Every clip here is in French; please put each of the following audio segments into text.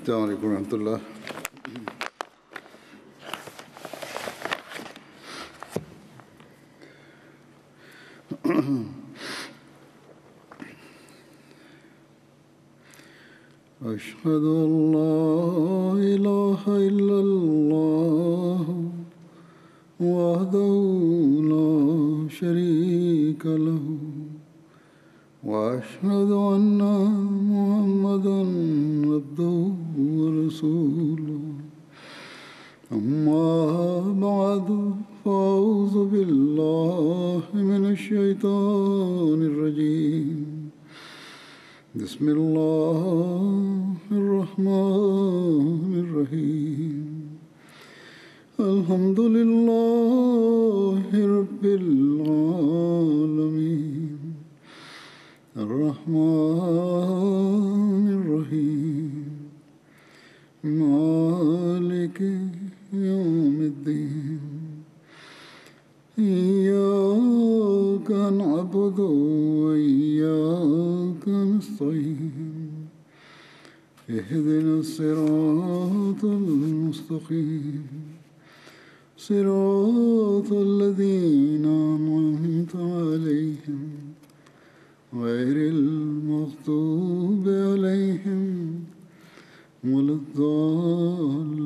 السلام عليكم ورحمة الله. أشهد أن لا إله إلا الله وحده لا شريك له وأشهد أن محمدا عبده ورسوله أما بعد فأعوذ بالله من الشيطان الرجيم بسم الله الرحمن الرحيم الحمد لله رب العالمين الرحمن الرحيم مالك يوم الدين إياك نعبد وإياك نستعين اهدنا الصراط المستقيم صراط الذين أنعمت عليهم غير المغضوب عليهم ولا الضالين.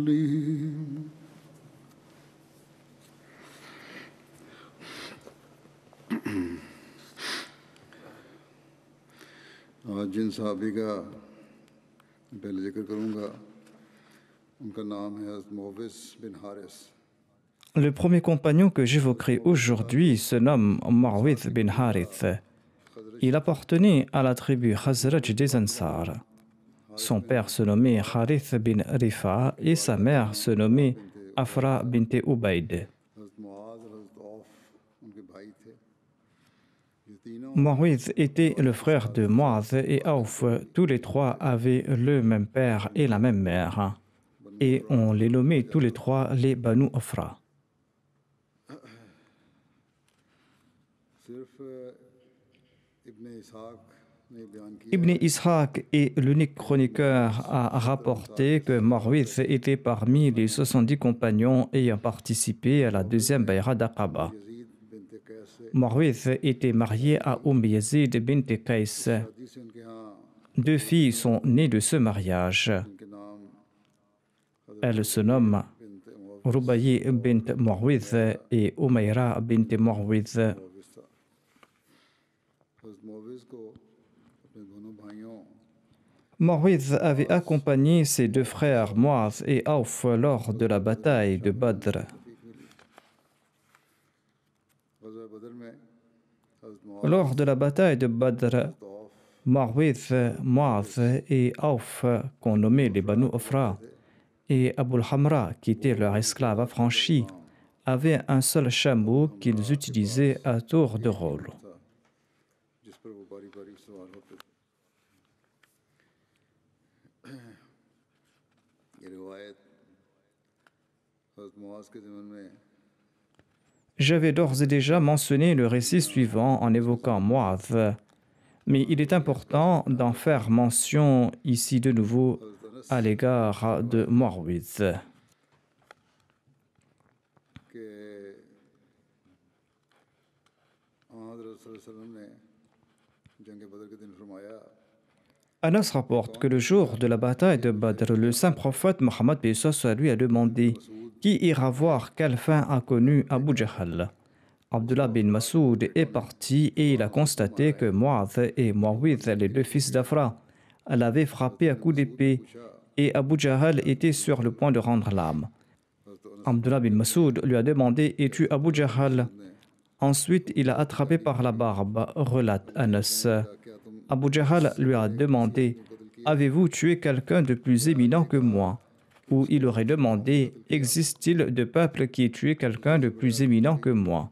आज जिन साहबी का पहले जिक्र करूँगा उनका नाम है हज़रत मोविस बिन Haris. Le premier compagnon que j'évoquerai aujourd'hui se nomme Mu'awidh bin Harith. Il appartenait à la tribu Khazraj des Ansar. Son père se nommait Harith bin Rifa et sa mère se nommait Afra bint Ubayd. Mu'awidh était le frère de Mu'adh et Auf. Tous les trois avaient le même père et la même mère. Et on les nommait tous les trois les Banu Afra. Ibn Ishaq est l'unique chroniqueur à rapporter que Mu'awidh était parmi les 70 compagnons ayant participé à la deuxième Bay'a d'Aqaba. Mu'awidh était marié à Yazid bint Qays. Deux filles sont nées de ce mariage. Elles se nomment Rubayi bint Mu'awidh et Umayra bint Mu'awidh. Mu'awidh avait accompagné ses deux frères Mu'adh et Auf lors de la bataille de Badr. Lors de la bataille de Badr, Mu'awidh, Mu'adh et Auf, qu'on nommait les Banu Afra, et Abu al-Hamra, qui était leur esclave affranchi, avaient un seul chameau qu'ils utilisaient à tour de rôle. J'avais d'ores et déjà mentionné le récit suivant en évoquant Mu'adh, mais il est important d'en faire mention ici de nouveau à l'égard de Mu'awidh. Anas rapporte que le jour de la bataille de Badr, le saint prophète Mohammed lui a demandé qui ira voir quelle fin a connu Abu Jahl. Abdullah bin Masoud est parti et il a constaté que Mu'adh et Mu'awidh, les deux fils d'Afra, l'avaient frappé à coups d'épée et Abu Jahl était sur le point de rendre l'âme. Abdullah bin Masoud lui a demandé « Es-tu Abu Jahl ?» Ensuite, il a attrapé par la barbe, relate Anas. Abu Jahl lui a demandé « Avez-vous tué quelqu'un de plus éminent que moi ?» Ou il aurait demandé « Existe-t-il de peuple qui ait tué quelqu'un de plus éminent que moi ?»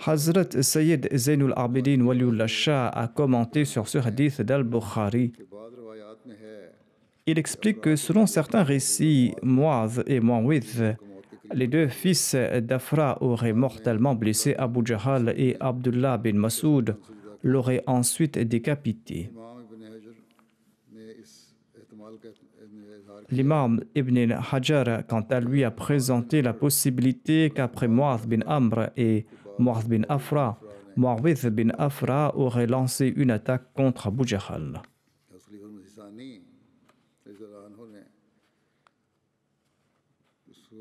Hazrat Sayyid Zainul Abidin Waliullah Shah a commenté sur ce hadith d'Al-Bukhari. Il explique que selon certains récits, Mu'adh et Mu'awidh Les deux fils d'Afra auraient mortellement blessé Abu Jahl et Abdullah bin Masoud l'aurait ensuite décapité. इमाम इब्न हजर ने इस एहतमाल का इज़हार किया L'imam Ibn Hajar, quant à lui, a présenté la possibilité qu'après Mu'adh bin Amr et Mu'adh bin Afra, Mu'awidh bin Afra aurait lancé une attaque contre Abu Jahl. खलीफा मसीह सानी रज़ियल्लाहु अन्हु ने उसको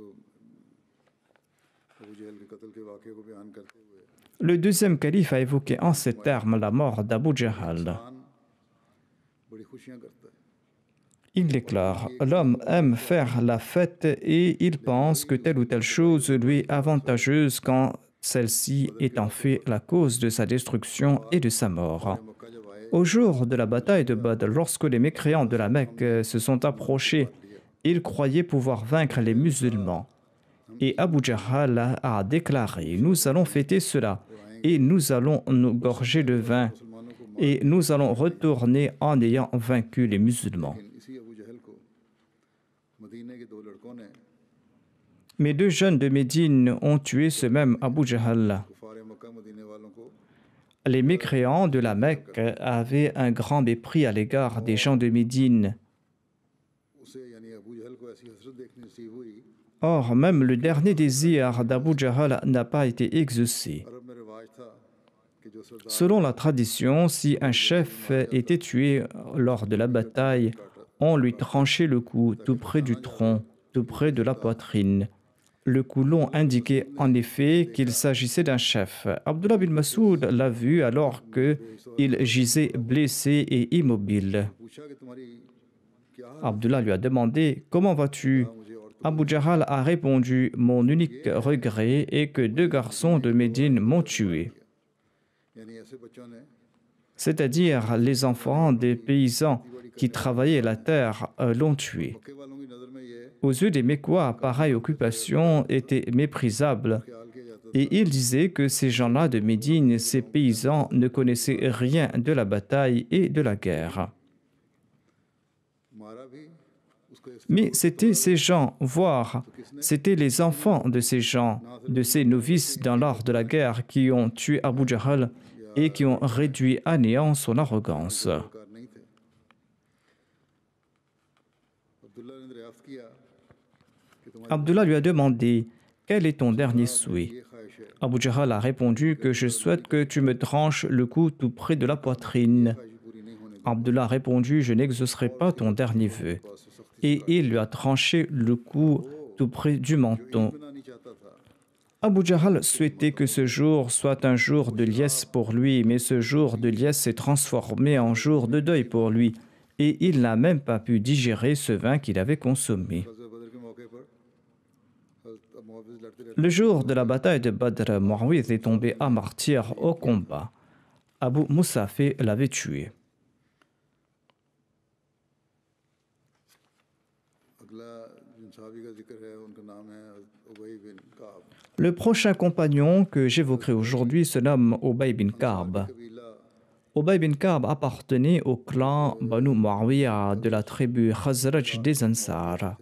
अबू जहल के कत्ल के वाक़े को बयान करते हुए Le deuxième calife a évoqué en ces termes la mort d'Abu Jahl. बड़ी खुशियाँ करता है Il déclare: l'homme aime faire la fête et il pense que telle ou telle chose lui est avantageuse quand celle-ci est en fait la cause de sa destruction et de sa mort. मक्का जब आए Au jour de la bataille de Badr, lorsque les mécréants de la Mecque se sont approchés, ils croyaient pouvoir vaincre les musulmans. Et Abu Jahl a déclaré: nous allons fêter cela et nous allons nous gorger de vin et nous allons retourner en ayant vaincu les musulmans. लेकिन इसी अबू जहल को मदीने के दो लड़कों ने Mais deux jeunes de Médine ont tué ce même Abu Jahl. कुफार मक्का मदीने वालों को Les mécréants de la Mecque avaient un grand mépris à l'égard des gens de Médine. उसे यानी अबू जहल को ऐसी हसरत देखनी नसीब हुई Or, même le dernier désir d'Abu Jahl n'a pas été exaucé. अरब में रिवाज था कि जो सरदार Selon la tradition, si un chef était tué lors de la bataille, on lui tranchait le cou tout près du tronc, tout près de la poitrine. Le cou long indiquait en effet qu'il s'agissait d'un chef. Abdullah bin Masoud l'a vu alors qu'il gisait blessé et immobile. पूछा कि तुम्हारी क्या Abdullah lui a demandé: comment vas-tu? Abu Jahl a répondu: mon unique regret est que deux garçons de Médine m'ont tué. यानी ऐसे बच्चों ने C'est-à-dire les enfants des paysans qui travaillaient la terre l'ont tué. मक्के वालों की नज़र में ये Aux yeux des Mécois, pareille occupation était méprisable ख्याल किया जाता et ils disaient que ces gens-là de Médine, ces paysans, ne connaissaient rien de la bataille et de la guerre. था हमारा भी उसको इस Mais c'étaient ces gens, voire c'étaient les enfants de ces gens, de ces novices dans l'art de la guerre qui ont tué Abu Jahl et qui ont réduit à néant son arrogance. Car नहीं थे अब्दुल्ला ने दरियाफ्त किया कि तुम्हारी Abdullah lui a demandé: quel est ton dernier souhait? ये ख्वाहिश है Abu Jahl a répondu que je souhaite que tu me tranches le cou tout près de la poitrine. ख्वाहिश पूरी नहीं होने Abdullah a répondu: je n'exaucerai pas ton dernier vœu. Et il lui a tranché le cou tout près du menton. बनानी चाहता था Abu Jahl souhaitait que ce jour soit un jour de liesse pour lui, mais ce jour de liesse s'est transformé en jour de deuil pour lui, et il n'a même pas pu digérer ce vin qu'il avait consommé. गज़वा बदर के मौके पर हज़रत मुआविज़ लड़ते रहते Le jour de la bataille de Badr, Mu'awidh est tombé à martyr au combat. Abu Musafeh l'avait tué. अगला जिन सहाबी का जिक्र है उनका नाम है उबई बिन काब Le prochain compagnon que j'évoquerai aujourd'hui se nomme Ubay bin Ka'b. कबीला Ubay bin Ka'b appartenait au clan Banu Muawiyah de la tribu Khazraj des Ansar.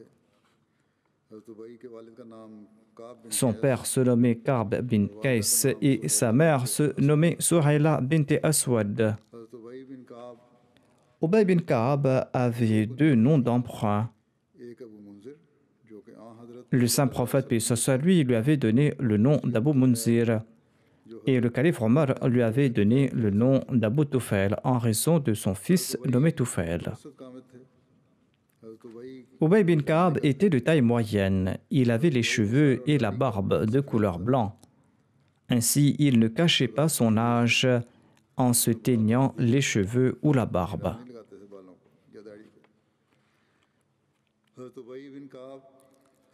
हज़रत उबई के वालिद का नाम काब बिन Son père se nommait Ka'b bin Qais et sa mère se nommait Suhayla bint Aswad. हज़रत उबई बिन काब Ubay bin Ka'b avait deux noms d'emprunt. एक अबू मुंजिर जो कि आ हज़रत Le saint prophète, paix soit sur lui, lui avait donné le nom d'Abu Munzir. Et le calife Omar lui avait donné le nom d'Abu Tufail en raison de son fils nommé Tufail. Asad कामिल थे हज़रत उबई Ubay bin Ka'b était de taille moyenne. Il avait les cheveux et la barbe de couleur blanc. Ainsi, il ne cachait pas son âge en se teignant les cheveux ou la barbe. नहीं लगाते थे बालों को या दाढ़ी पे हज़रत उबई बिन काब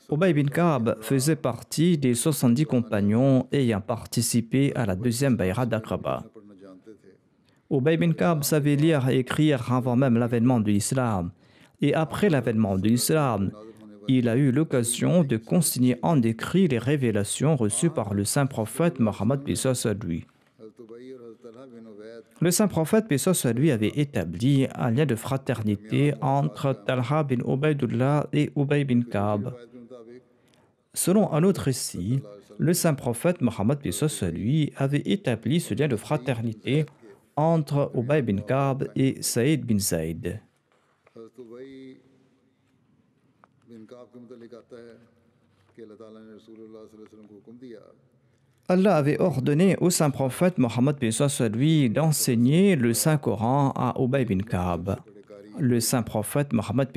Ubay bin Ka'b faisait partie des 70 compagnons ayant participé à la deuxième Bayra d'Aqaba. पढ़ना जानते थे Ubay bin Ka'b savait lire et écrire avant même l'avènement de l'islam. Et après l'avènement de l'islam, il a eu l'occasion de consigner en écrit les révélations reçues par le saint prophète Mohammed paix soit sur lui. हज़रत उबई और हज़रत तलहा बिन Ubaid Le saint prophète paix soit sur lui avait établi un lien de fraternité entre Talha bin Ubaydullah et Ubay bin Ka'b. रिवायत के मुताबिक Selon un autre récit, le saint prophète Mohammed lui avait établi ce lien de fraternité entre Ubay bin Ka'b et Saïd bin Zayd. हज़रत उबई बिन काब के मुतालिक आता है कि अल्लाह ताला ने रसूलुल्लाह सल्लल्लाहु अलैहि वसल्लम को हुक्म दिया Allah avait ordonné au saint prophète Mohammed lui d'enseigner le Saint-Coran à Ubay bin Ka'b. Le saint prophète Mohammed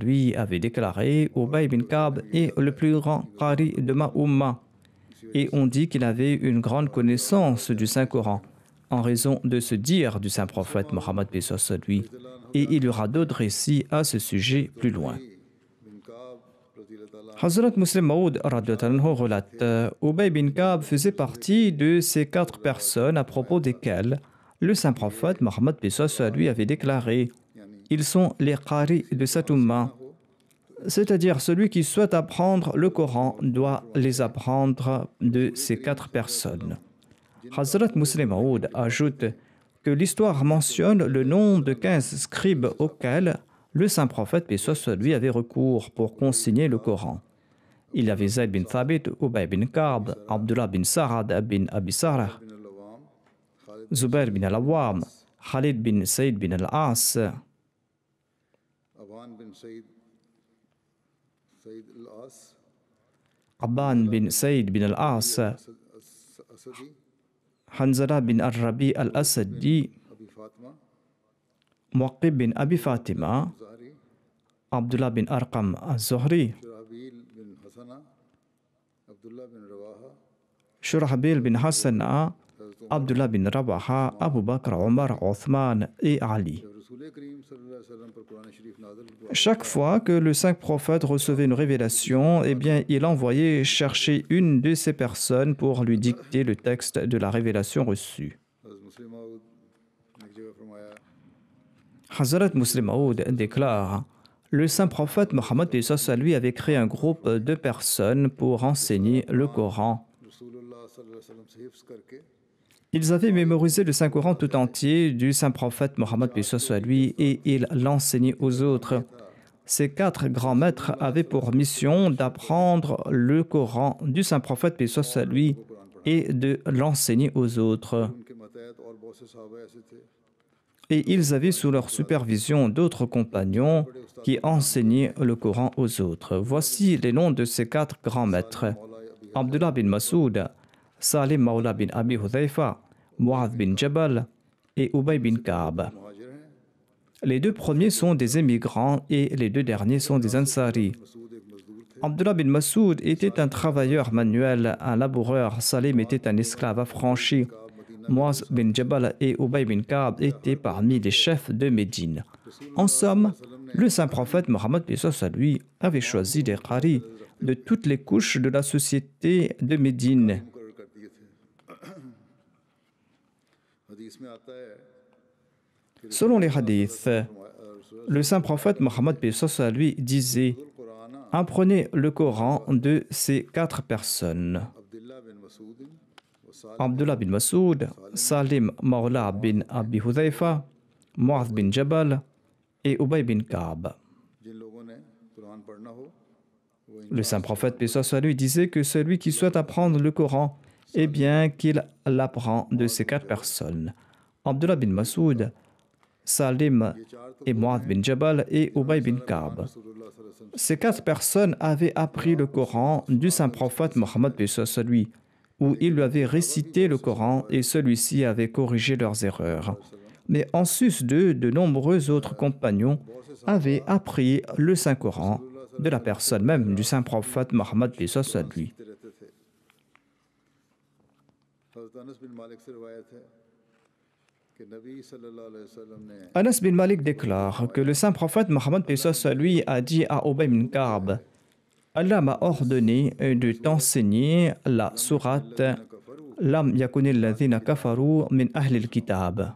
lui avait déclaré Ubay bin Ka'b est le plus grand qari de ma umma. Et on dit qu'il avait une grande connaissance du Saint-Coran en raison de ce dire du saint prophète Mohammed lui. Et il y aura d'autres récits à ce sujet plus loin. बिन काब रज़ी अल्लाह ताला Hazrat Muslim Maud relate Ubay bin Ka'b faisait partie de ces 4 personnes à propos desquelles le saint prophète Mohammed lui avait déclaré ils sont les qari de cette umma, c'est-à-dire celui qui souhaite apprendre le Coran doit les apprendre de ces 4 personnes. Hazrat Muslim Maud ajoute que l'histoire mentionne le nom de 15 scribes auxquels le saint prophète lui avait recours pour consigner le Coran. Il y avait Zayd bin Thabit, Ubay bin Ka'b, Abdullah bin Sa'ad bin Abi Sarah, बिन अल-अवाम Khalid Zubair bin al-Awwam, Khalid bin Saïd bin al-As, Awan बिन सईद सईद अल-आस Abban bin Saïd bin al-As, असदी Hanzala bin al-Rabi al-Asadi, अबी Fatima Muqib bin Abi Fatima, ज़ाहरी Abdullah bin Arqam al-Zuhri, शुराहबील बिन हसना अब्दुल्ला बिन Rawaha Shurahbil bin Hassana, Abdullah bin Rawaha, Abu Bakr, Omar, Othman et Ali. जब रसूल करीम सल्लल्लाहु अलैहि वसल्लम पर कुरान शरीफ नाज़िल हुआ Chaque fois que le saint prophète recevait une révélation, eh bien, il envoyait chercher une de ces personnes pour lui dicter le texte de la révélation reçue. हज़रत मुस्लिम मऊद ने एक जगह फरमाया Hazrat Muslim Maud déclare le saint prophète Mohammed lui avait créé un groupe de personnes pour enseigner le Coran. रसूलुल्लाह सल्लल्लाहु अलैहि वसल्लम से हिफ्ज़ करके Ils avaient mémorisé le Saint-Coran tout entier du saint prophète Mohammed lui et ils l'enseignaient aux autres. Ces 4 grands maîtres avaient pour mission d'apprendre le Coran du saint prophète lui et de l'enseigner aux autres. उनके मतहत और बहुत से सहाबा ऐसे थे Et ils avaient sous leur supervision d'autres compagnons qui enseignaient le Coran aux autres. Voici les noms de ces 4 grands maîtres. Abdullah bin Masoud, Salim Maula bin Abi Hudhayfa, Mu'adh bin Jabal et Ubay bin Ka'b. मुहाजिर हैं Les 2 premiers sont des émigrants et les 2 derniers sont des Ansari. Masood एक मजदूर थे Abdullah bin Masoud était un travailleur manuel, un laboureur. Salim était un esclave affranchi. Mu'adh bin Jabal et Ubay bin Ka'b étaient parmi les chefs de Médine. En somme, le saint prophète Mohammed lui avait choisi des qari de toutes les couches de la société de Médine. मुकर्रर कर दिए थे हदीस में आता है Selon les hadiths, le saint prophète Mohammed lui disait Quran apprenez le Coran de ces 4 personnes. अब्दुल्ला बिन Masood Abdullah bin Masoud, Salim Maula bin Abi Hudhayfa, Mu'adh bin Jabal et Ubay bin Ka'b. जिन लोगों ने कुरान पढ़ना हो वो Le saint prophète lui disait que celui qui souhaite apprendre le Coran, eh bien qu'il l'apprend de ces 4 personnes. Abdullah bin Masoud, Salim et Mu'adh bin Jabal et Ubay bin Ka'b. Ces 4 personnes avaient appris le Coran du saint prophète Mohammed lui, où il lui avait récité le Coran et celui-ci avait corrigé leurs erreurs. Mais en sus d'eux, de nombreux autres compagnons avaient appris le Saint-Coran de la personne même du saint prophète Mohammed lui. रहते थे हज़रत अनस बिन मालिक से रिवायत है कि नबी सल्लल्लाहु अलैहि वसल्लम ने Anas bin Malik déclare que le saint prophète Mohammed lui a dit à Ubay bin Ka'b Allah m'a ordonné de t'enseigner la sourate Lam yakunil ladhina kafaru min ahlil kitab.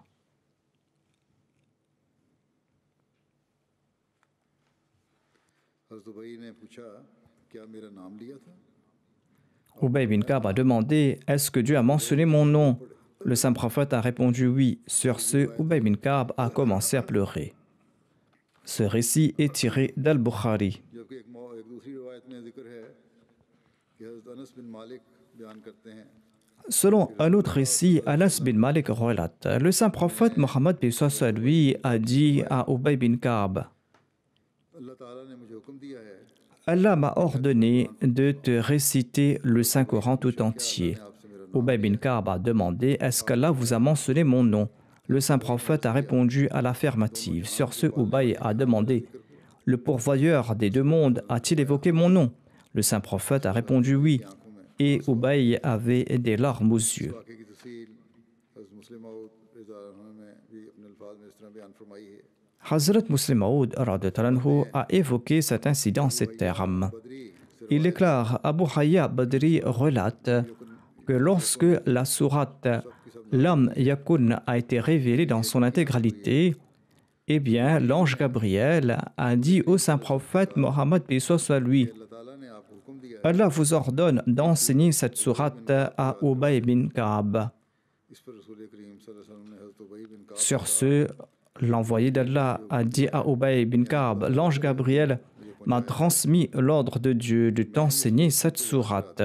हज़रत उबई ने पूछा क्या मेरा नाम लिया था Ubay bin Ka'b a demandé est-ce que Dieu a mentionné mon nom? Le saint prophète a répondu oui. Sur ce, Ubay bin Ka'b a commencé à pleurer. Ce récit est tiré d'Al-Bukhari. जबकि एक दूसरी रिवायत में जिक्र है कि हज़रत अनस बिन मालिक बयान करते हैं Selon un autre récit, Anas bin Malik relate, le saint prophète Mohammed lui a dit à Ubay bin Ka'b, अल्लाह ताला ने मुझे हुक्म दिया है Allah m'a ordonné de te réciter le Saint-Coran tout entier. Ubay bin Ka'b a demandé, est-ce qu'Allah vous a mentionné mon nom? Le saint prophète a répondu à l'affirmative. Sur ce, Ubay a demandé, le pourvoyeur des deux mondes a-t-il évoqué mon nom? Le saint prophète a répondu oui. Et Ubay avait des larmes aux yeux. वाक़े की तफसील हज़रत मुस्लिम मऊद रज़ा अन्हु में भी अपने अल्फाज में इस तरह बयान फरमाई है Hazrat Muslim Maud a évoqué cet incident en ces termes. Il déclare, Abu Hayya Badri relate que lorsque la sourate Lam Yakun a été révélée dans son intégralité, eh bien, l'ange Gabriel a dit au saint prophète Mohammed paix soit lui, अल्लाह ताला ने आपको हुक्म दिया है Allah vous ordonne d'enseigner cette sourate à Ubay bin Ka'b. इस पर रसूल करीम सल्लल्लाहु अलैहि वसल्लम ने हज़रत उबई बिन काब Sur ce, l'envoyé d'Allah a dit à Ubay bin Ka'b, l'ange Gabriel m'a transmis l'ordre de Dieu de t'enseigner cette sourate.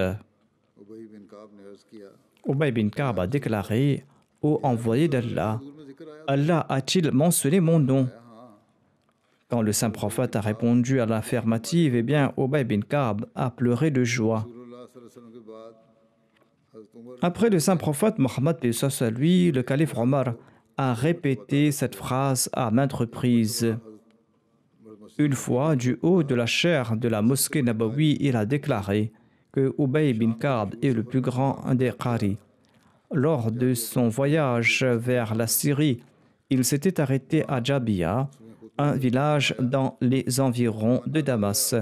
उबई बिन काब ने अर्ज़ किया Ubay bin Ka'b a déclaré, ô envoyé d'Allah, हुजूर में जिक्र आया Allah a-t-il mentionné mon nom? Quand le saint prophète a répondu à l'affirmative, eh bien, Ubay bin Ka'b a pleuré de joie. रसूलुल्लाह सल्लल्लाहु अलैहि वसल्लम के बाद हज़रत Umar Après le saint prophète Mohammed paix soit sur lui, le calife Omar a répété cette phrase à maintes reprises. Une fois, du haut de la chaire de la mosquée Nabawi, il a déclaré que Ubay bin Ka'b est le plus grand des Qari. Lors de son voyage vers la Syrie, il s'était arrêté à Jabia, un village dans les environs de Damas.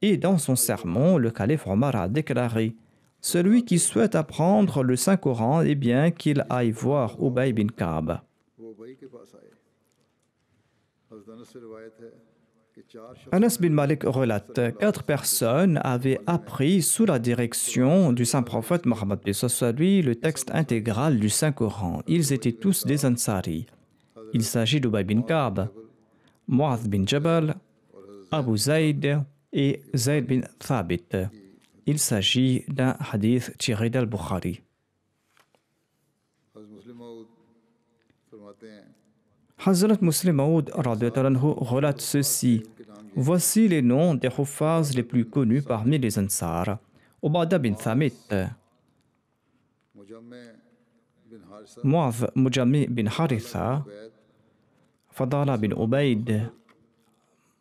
Et dans son sermon, le calife Omar a déclaré « Celui qui souhaite apprendre le Saint-Coran, eh bien qu'il aille voir Ubay bin Ka'b. » वो उबई के पास आए हज़रत अनस से रिवायत है कि चार शख्स Anas bin Malik relate, 4 personnes avaient appris sous la direction du saint prophète Mohammed paix soit sur lui le texte intégral du Saint-Coran. Ils étaient tous des Ansari. Il s'agit d'Ubay bin Ka'b, Mu'adh bin Jabal, Abu Zayd et Zayd bin Thabit. Il s'agit d'un hadith tiré d'Al-Bukhari. हज़रत मुस्लिम मऊद फरमाते हैं Hazrat Muslim Maud relate ceci. Voici les noms des Huffaz les plus connus parmi les Ansar. Ubadah bin Thamit, मुजम्मे बिन हारिसा Mu'adh Mujami bin Haritha, बैद Fadala bin Ubaid,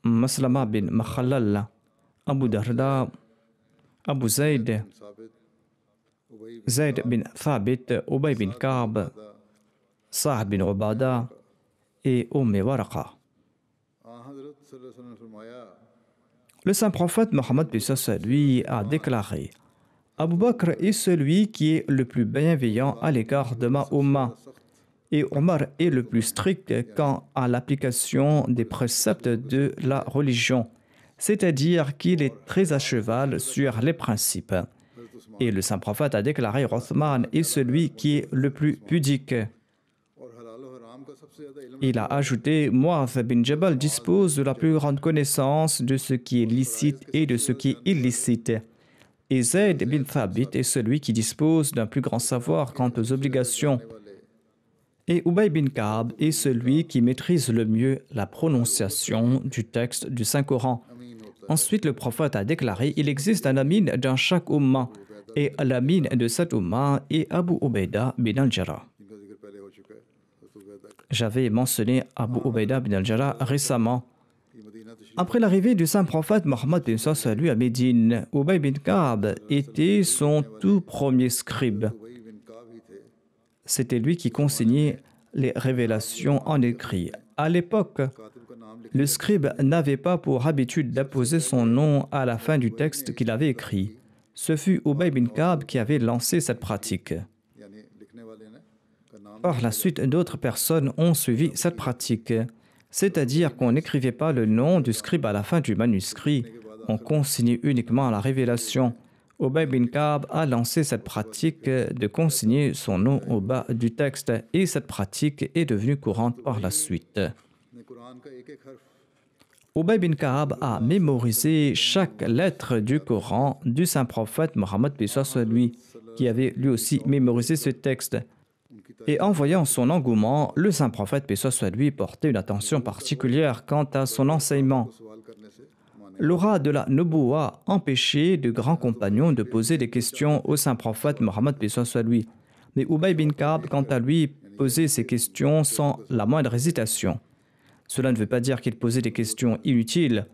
Maslama bin Makhalal, Abu Darda, Abu Zayd, साबित उबई Zayd bin Thabit, Ubay bin Ka'b, Sa'd bin Ubadah et Waraqa. हज़रत सल्लल्लाहु अलैहि वसल्लम ने फरमाया Le saint prophète Mohammed paix soit sur lui a déclaré Abu Bakr est celui qui est le plus bienveillant à l'égard de ma Ummah et Omar est le plus strict quant à l'application des préceptes de la religion, c'est-à-dire qu'il est très à cheval sur les principes. Et le saint prophète a déclaré Othman est celui qui est le plus pudique. और हलाल और हराम का सबसे ज़्यादा इल्म Il a ajouté Mu'adh bin Jabal dispose de la plus grande connaissance de ce qui est licite et de ce qui est illicite. Et Zayd bin Thabit est celui qui dispose d'un plus grand savoir quant aux obligations. Et Ubay bin Ka'b est celui qui maîtrise le mieux la prononciation du texte du Saint-Coran. Ensuite, le prophète a déclaré il existe un amin dans chaque umma, et l'amin de cette umma est Abu Ubaidah bin al-Jarrah. जिनका जिक्र पहले हो चुका है हज़रत Ubaida J'avais mentionné Abu Ubaidah bin al-Jarrah récemment. की मदीना तशरीफ Après l'arrivée du saint prophète Mohammed paix soit sur lui à Médine, Ubay bin Ka'b était son tout premier scribe. उबई बिन काब ही थे C'était lui qui consignait les révélations en écrit. À l'époque, कातिब का नाम लिख le scribe n'avait pas pour habitude d'apposer son nom à la fin du texte qu'il avait écrit. Ce fut Ubay bin Ka'b qui avait lancé cette pratique. यानी लिखने वाले ने का नाम Par la suite, d'autres personnes ont suivi cette pratique. C'est-à-dire qu'on n'écrivait pas le nom du scribe à la fin du manuscrit, on consignait uniquement la révélation. Ubay bin Ka'b a lancé cette pratique de consigner son nom au bas du texte et cette pratique est devenue courante par la suite. ने कुरान का एक एक हर्फ Ubay bin Ka'ab a mémorisé chaque lettre du Coran du saint prophète Mohammed paix soit lui, qui avait lui aussi mémorisé ce texte. Et en voyant son engouement, le saint prophète paix soit lui portait une attention particulière quant à son enseignement. L'aura de la Nubuwa empêchait de grands compagnons de poser des questions au saint prophète Mohammed paix soit lui. Mais Ubay bin Ka'ab, quant à lui, posait ces questions sans la moindre hésitation. Cela ne veut pas dire qu'il posait des questions inutiles.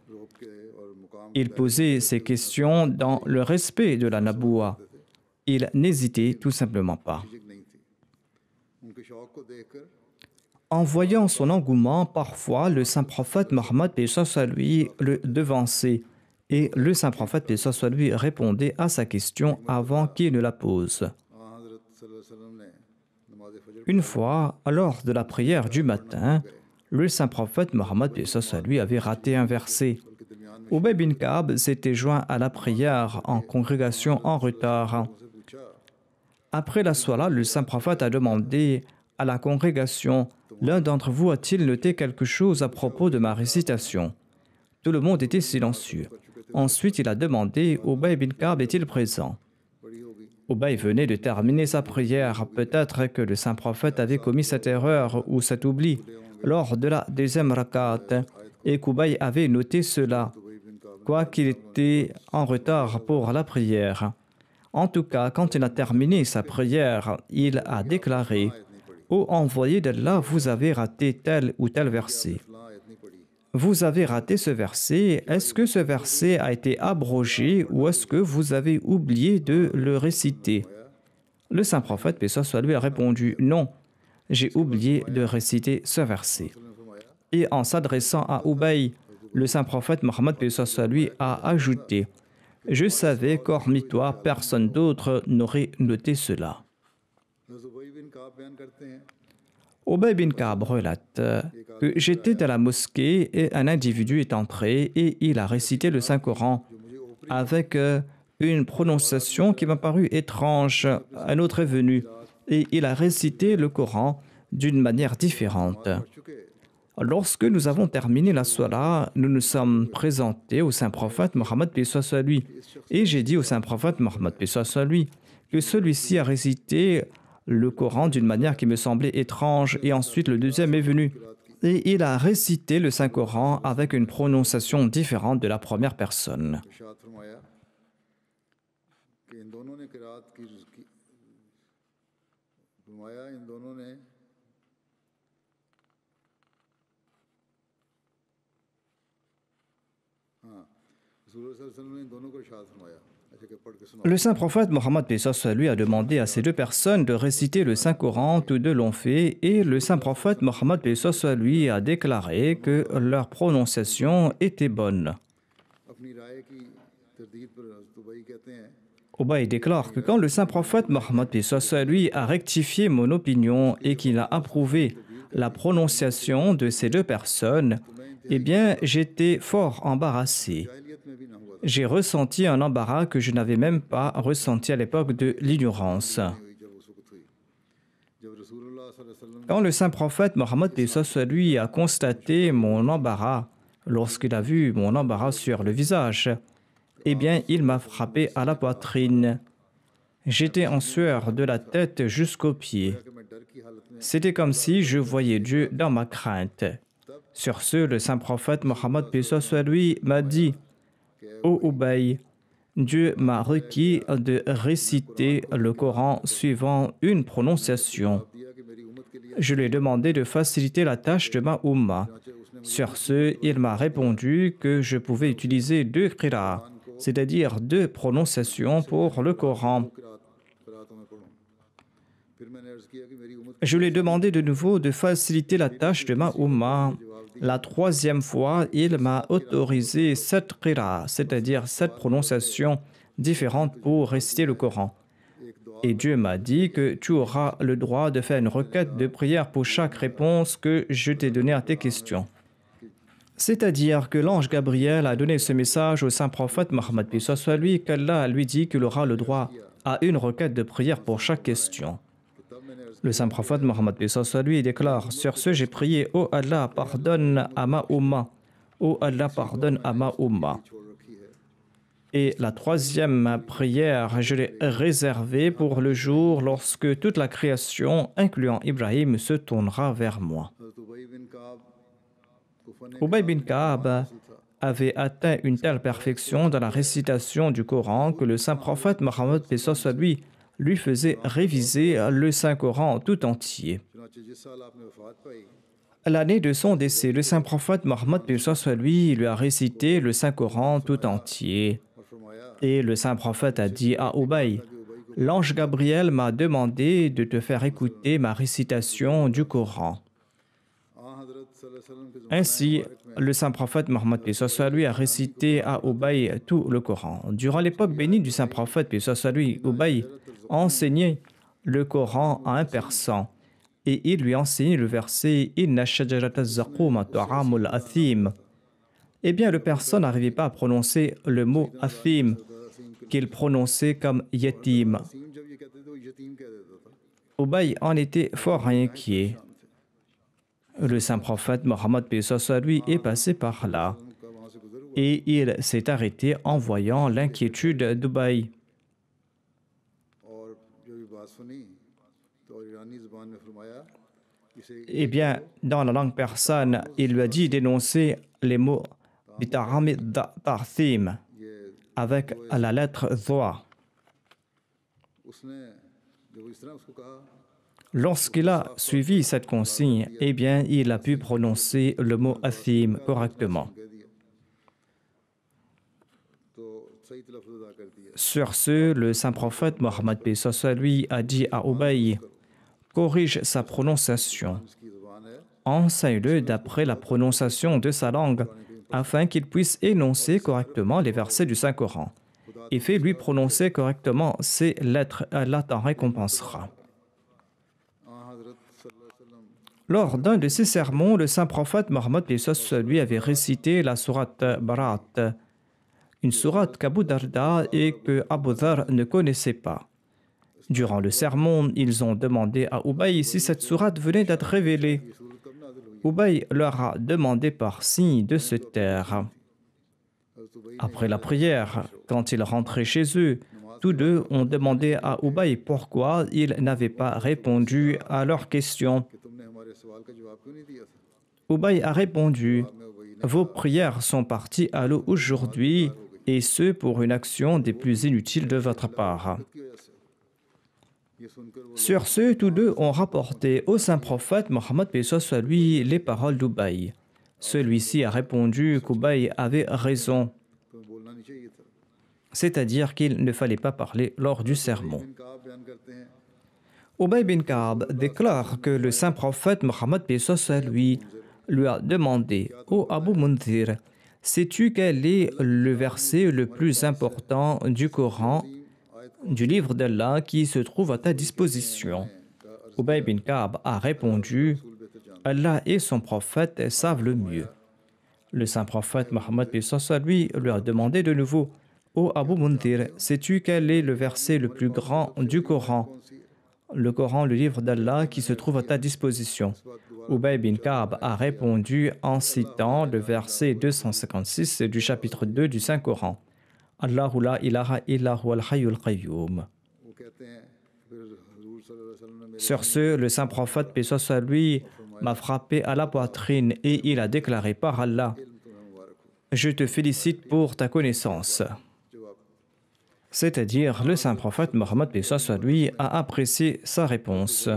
Il posait ces questions dans le respect de la Nubuwa. Il n'hésitait tout simplement pas. En voyant son engouement, parfois le saint prophète Mohammed paix soit lui le devançait et le saint prophète paix soit lui répondait à sa question avant qu'il ne la pose. Une fois, lors de la prière du matin, le saint prophète Mohammed paix soit lui avait raté un verset. Ubay bin Ka'ab s'était joint à la prière en congrégation en retard. Après la soirée, le saint prophète a demandé à la congrégation: l'un d'entre vous a-t-il noté quelque chose à propos de ma récitation? Tout le monde était silencieux. Ensuite, il a demandé: Ubay bin Ka'ab est-il présent? Ubay venait de terminer sa prière. Peut-être que le saint prophète avait commis cette erreur ou cet oubli lors de la deuxième rakat et qu'Ubay avait noté cela, quoiqu'il était en retard pour la prière. En tout cas, quand il a terminé sa prière, il a déclaré: ô envoyé d'Allah, vous avez raté tel ou tel verset. Vous avez raté ce verset. Est-ce que ce verset a été abrogé ou est-ce que vous avez oublié de le réciter? Le saint prophète, paix soit lui, a répondu: non, j'ai oublié de réciter ce verset. Et en s'adressant à Ubay, le saint prophète Mohammed paix soit lui a ajouté: je savais qu'hormis toi, personne d'autre n'aurait noté cela. Ubay bin Ka'ab relate que j'étais dans la mosquée et un individu est entré et il a récité le Saint-Coran avec une prononciation qui m'a paru étrange. Un autre est venu et il a récité le Coran d'une manière différente. Lorsque nous avons terminé la Salat, nous nous sommes présentés au saint prophète Mohammed paix soit lui et j'ai dit au saint prophète Mohammed paix soit lui que celui-ci a récité le Coran d'une manière qui me semblait étrange et ensuite le deuxième est venu et il a récité le Saint-Coran avec une prononciation différente de la première personne. Le saint prophète Mohammed paix soit lui a demandé à ces deux personnes de réciter le Saint-Coran, tous deux l'ont fait, et le saint prophète Mohammed paix soit lui a déclaré que leur prononciation était bonne. Ubay déclare que quand le saint prophète Mohammed paix soit lui a rectifié mon opinion et qu'il a approuvé la prononciation de ces deux personnes, eh bien j'étais fort embarrassé. J'ai ressenti un embarras que je n'avais même pas ressenti à l'époque de l'ignorance. Quand le saint prophète Mohammed paix soit lui a constaté mon embarras, lorsqu'il a vu mon embarras sur le visage, eh bien il m'a frappé à la poitrine. J'étais en sueur de la tête jusqu'aux pieds. C'était comme si je voyais Dieu dans ma crainte. Sur ce, le saint prophète Mohammed paix soit lui m'a dit: ô Ubay, Dieu m'a requis de réciter le Coran suivant une prononciation. Je lui ai demandé de faciliter la tâche de ma Ummah. Sur ce, il m'a répondu que je pouvais utiliser deux qira'a, c'est-à-dire deux prononciations pour le Coran. Je lui ai demandé de nouveau de faciliter la tâche de ma Ummah. La troisième fois, il m'a autorisé 7 qira'a, c'est-à-dire 7 prononciations différentes pour réciter le Coran. Et Dieu m'a dit que tu auras le droit de faire une requête de prière pour chaque réponse que je t'ai donnée à tes questions. C'est-à-dire que l'ange Gabriel a donné ce message au saint prophète Mohammed paix soit lui, qu'Allah lui dit qu'il aura le droit à une requête de prière pour chaque question. Le saint prophète Mohammed paix soit lui déclare: sur ce, j'ai prié: ô Allah, pardonne à ma Ummah. ô Allah pardonne à ma Ummah. Et la troisième prière, je l'ai réservée pour le jour lorsque toute la création, incluant Ibrahim, se tournera vers moi. Ubay bin Ka'ab avait atteint une telle perfection dans la récitation du Coran que le saint prophète Mohammed lui faisait réviser le Saint-Coran tout entier. L'année de son décès, le saint prophète Mohammed lui a récité le Saint-Coran tout entier. Et le saint prophète a dit à Ubay, « L'ange Gabriel m'a demandé de te faire écouter ma récitation du Coran. » Ainsi, le saint prophète Mohammed lui a récité à Ubay tout le Coran. Durant l'époque bénie du saint prophète Ubay a enseigné le Coran à un persan et il lui a enseigné le verset « Inna shajarata zaquma ta'amul athim ». Eh bien, le persan n'arrivait pas à prononcer le mot « athim » qu'il prononçait comme « yatim ». Ubay en était fort inquiet. Le saint prophète Mohammed lui est passé par là et il s'est arrêté en voyant l'inquiétude d'Ubay. Eh bien, dans la langue persane, il lui a dit d'énoncer les mots bitaramid ta'thim avec la lettre Dwa. Lorsqu'il a suivi cette consigne, eh bien, il a pu prononcer le mot athim correctement. Sur ce, le saint prophète Mohammed lui a dit à Ubay, corrige sa prononciation. Enseigne-le d'après la prononciation de sa langue, afin qu'il puisse énoncer correctement les versets du Saint-Coran. Et fais-lui prononcer correctement ces lettres, Allah t'en récompensera. Lors d'un de ses sermons, le saint prophète Mohammed lui avait récité la sourate Barat, une sourate qu'Abu Darda et que Abu Dhar ne connaissaient pas. Durant le sermon, ils ont demandé à Ubay si cette sourate venait d'être révélée. Ubay leur a demandé par signe de se taire. Après la prière, quand ils rentraient chez eux, tous deux ont demandé à Ubay pourquoi il n'avait pas répondu à leurs questions. Ubay a répondu, « Vos prières sont parties à l'eau aujourd'hui, et ce pour une action des plus inutiles de votre part. » Sur ce, tous deux ont rapporté au saint prophète Mohammed lui les paroles d'Ubay. Celui-ci a répondu qu'Ubay avait raison, c'est-à-dire qu'il ne fallait pas parler lors du sermon. Ubay bin Ka'ab déclare que le saint prophète Mohammed lui a demandé « Ô Abu Mundhir, sais-tu quel est le verset le plus important du Coran, du livre d'Allah qui se trouve à ta disposition ?» Ubay bin Ka'ab a répondu « Allah et son prophète savent le mieux. » Le saint prophète Mohammed lui a demandé de nouveau « Ô Abu Mundhir, sais-tu quel est le verset le plus grand du Coran, le Coran, le livre d'Allah qui se trouve à ta disposition ?» Ubay bin Ka'ab a répondu en citant le verset 256 du chapitre 2 du Saint-Coran. Allahu la ilaha illa huwal hayyul qayyum. Sur ce, le saint prophète, paix soit sur lui, m'a frappé à la poitrine et il a déclaré par Allah, « Je te félicite pour ta connaissance. » C'est-à-dire, le saint prophète Mohammed, paix soit sur lui, a apprécié sa réponse.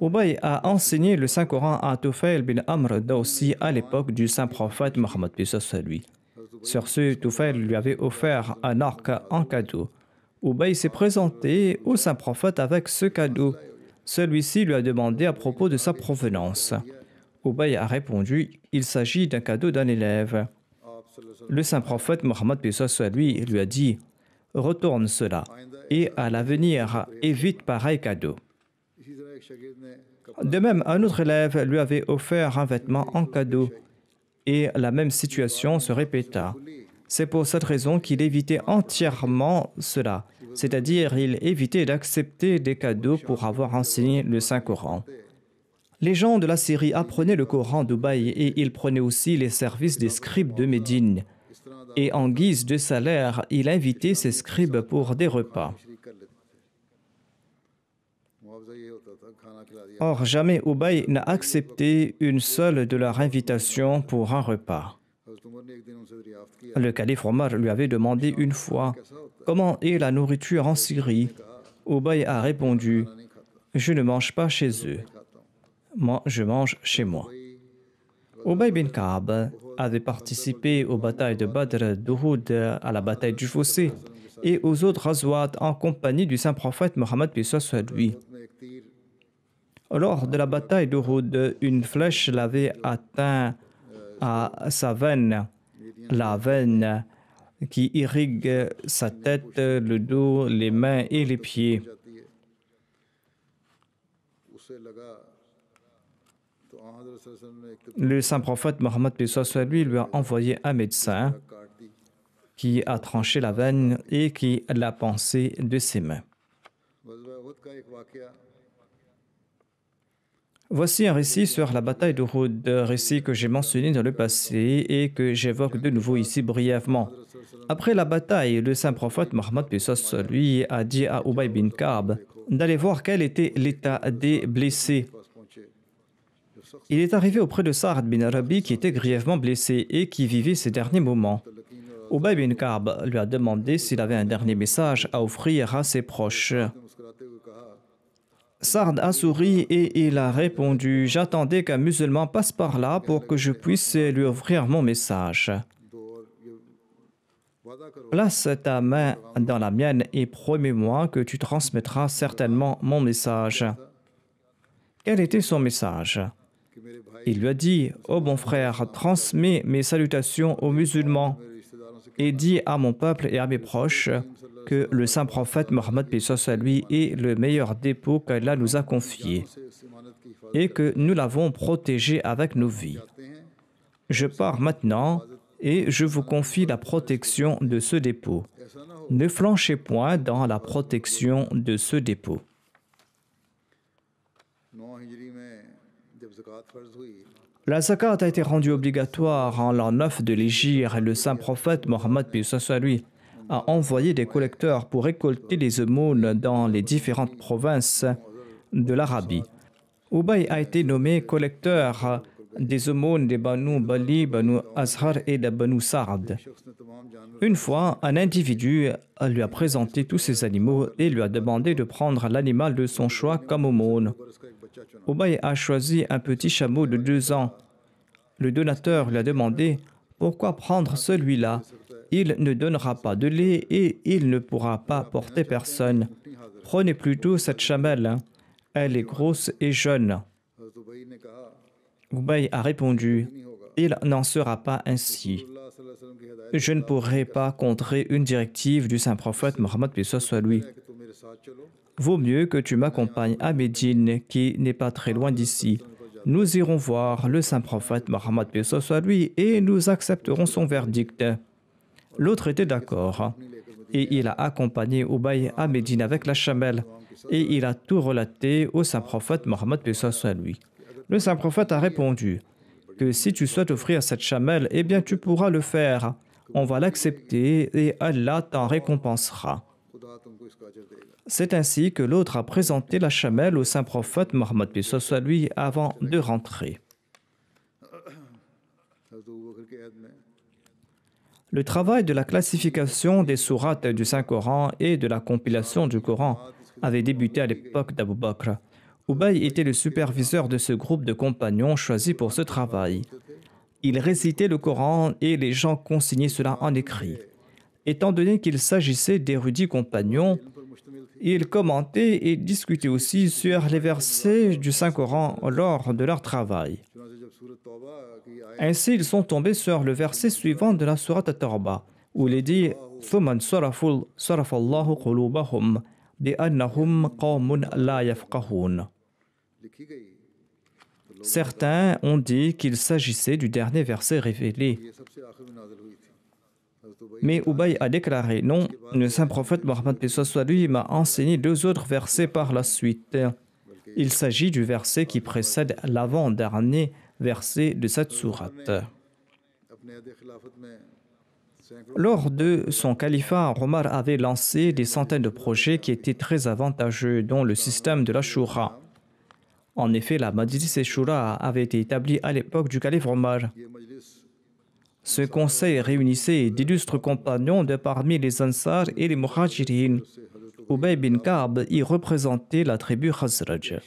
Ubay a enseigné le Saint-Coran à Tufail bin Amr Dawsi à l'époque du saint prophète Mohammed, paix soit sur lui. Sur ce, Tufail lui avait offert un arc en cadeau. Ubay s'est présenté au saint prophète avec ce cadeau. Celui-ci lui a demandé à propos de sa provenance. Ubay a répondu « Il s'agit d'un cadeau d'un élève. » Le saint prophète Mohammed lui a dit « Retourne cela et à l'avenir évite pareil cadeau. » De même, un autre élève lui avait offert un vêtement en cadeau et la même situation se répéta. C'est pour cette raison qu'il évitait entièrement cela, c'est-à-dire il évitait d'accepter des cadeaux pour avoir enseigné le Saint-Coran. Les gens de la Syrie apprenaient le Coran d'Ubayy et ils prenaient aussi les services des scribes de Médine. Et en guise de salaire, il invitait ces scribes pour des repas. Or, jamais Ubayy n'a accepté une seule de leurs invitations pour un repas. Le calife Omar lui avait demandé une fois comment est la nourriture en Syrie. Ubayy a répondu: je ne mange pas chez eux. Moi, je mange chez moi. Ubayy bin Ka'b avait participé aux batailles de Badr, d'Uhud, à la bataille du Fossé et aux autres Ghazwat en compagnie du saint prophète Mohammed paix soit lui. Lors de la bataille d'Uhud, une flèche l'avait atteint à sa veine, la veine qui irrigue sa tête, le dos, les mains et les pieds. Le saint prophète Mohammed paix soit lui lui a envoyé un médecin qui a tranché la veine et qui l'a pansé de ses mains. Voici un récit sur la bataille d'Uhud, récit que j'ai mentionné dans le passé et que j'évoque de nouveau ici brièvement. Après la bataille, le saint prophète Mohammed paix soit lui a dit à Ubayy bin Ka'b d'aller voir quel était l'état des blessés. Il est arrivé auprès de Sa'd bin Rabi qui était grièvement blessé et qui vivait ces derniers moments. Ubayy bin Ka'b lui a demandé s'il avait un dernier message à offrir à ses proches. Sa'd a souri et il a répondu: j'attendais qu'un musulman passe par là pour que je puisse lui offrir mon message. Place ta main dans la mienne et promets-moi que tu transmettras certainement mon message. Quel était son message? Il lui a dit: ô bon frère, transmets mes salutations aux musulmans et dis à mon peuple et à mes proches que le saint prophète Mohammed paix soit lui est le meilleur dépôt qu'Allah nous a confié et que nous l'avons protégé avec nos vies. Je pars maintenant et je vous confie la protection de ce dépôt. Ne flanchez point dans la protection de ce dépôt. La zakat a été rendue obligatoire en l'an 9 de l'Hégire et le saint prophète Mohammed paix soit lui a envoyé des collecteurs pour récolter les aumônes dans les différentes provinces de l'Arabie. Ubayy a été nommé collecteur des aumônes des Banu Bali, Banu Azhar et de Banu Sa'd. Une fois, un individu lui a présenté tous ces animaux et lui a demandé de prendre l'animal de son choix comme aumône. Ubayy a choisi un petit chameau de 2 ans. Le donateur lui a demandé: pourquoi prendre celui-là? Il ne donnera pas de lait et il ne pourra pas porter personne. Prenez plutôt cette chamelle. Elle est grosse et jeune. Ubayy a répondu: il n'en sera pas ainsi. Je ne pourrai pas contrer une directive du saint prophète Mohammed paix soit lui. Vaut mieux que tu m'accompagnes à Médine, qui n'est pas très loin d'ici. Nous irons voir le saint prophète Mohammed paix soit lui et nous accepterons son verdict. L'autre était d'accord et il a accompagné Ubayy à Médine avec la chamelle et il a tout relaté au saint prophète Mohammed paix soit lui. Le saint prophète a répondu que si tu souhaites offrir cette chamelle, eh bien tu pourras le faire. On va l'accepter et Allah t'en récompensera. C'est ainsi que l'autre a présenté la chamelle au saint prophète Mohammed paix soit lui avant de rentrer. Le travail de la classification des sourates du Saint-Coran et de la compilation du Coran avait débuté à l'époque d'Abu Bakr. Ubayy était le superviseur de ce groupe de compagnons choisis pour ce travail. Il récitait le Coran et les gens consignaient cela en écrit. Étant donné qu'il s'agissait d'érudits compagnons, ils commentaient et discutaient aussi sur les versets du Saint-Coran lors de leur travail. Ainsi, ils sont tombés sur le verset suivant de la sourate At-Tawbah, où il est dit ثُمَّ صَرَفَ اللَّهُ قُلُوبَهُمْ بِأَنَّهُمْ قَوْمٌ لَا يَفْقَهُونَ. Certains ont dit qu'il s'agissait du dernier verset révélé. Mais Ubayy a déclaré: non, le saint prophète Mohammed paix soit lui m'a enseigné 2 autres versets par la suite. Il s'agit du verset qui précède l'avant-dernier verset de cette sourate. Lors de son califat, Omar avait lancé des centaines de projets qui étaient très avantageux, dont le système de la Shura. En effet, la Majlis e-Shura avait été établie à l'époque du calife Omar. Ce conseil réunissait d'illustres compagnons de parmi les Ansar et les Muhajirin. Ubay bin Ka'b y représentait la tribu Khazraj.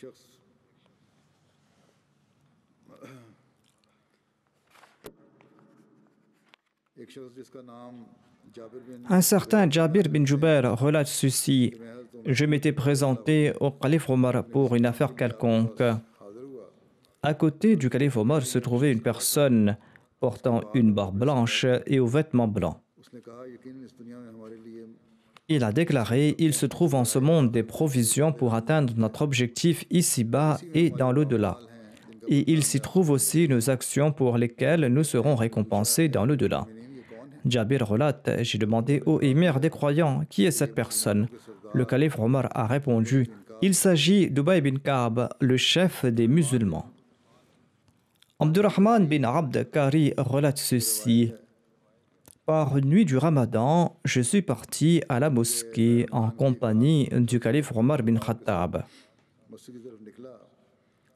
Un certain Jabir bin Jubair relate ceci. Je m'étais présenté au calife Omar pour une affaire quelconque. À côté du calife Omar se trouvait une personne portant une barbe blanche et aux vêtements blancs. Il a déclaré: il se trouve en ce monde des provisions pour atteindre notre objectif ici-bas et dans l'au-delà. Et il s'y trouve aussi nos actions pour lesquelles nous serons récompensés dans l'au-delà. Jabir relate: j'ai demandé au émir des croyants, qui est cette personne? Le calife Omar a répondu: il s'agit d'Ubay bin Ka'b, le chef des musulmans. Abdurrahman bin Abd Kari relate ceci. Par nuit du Ramadan, je suis parti à la mosquée en compagnie du calife Omar bin Khattab.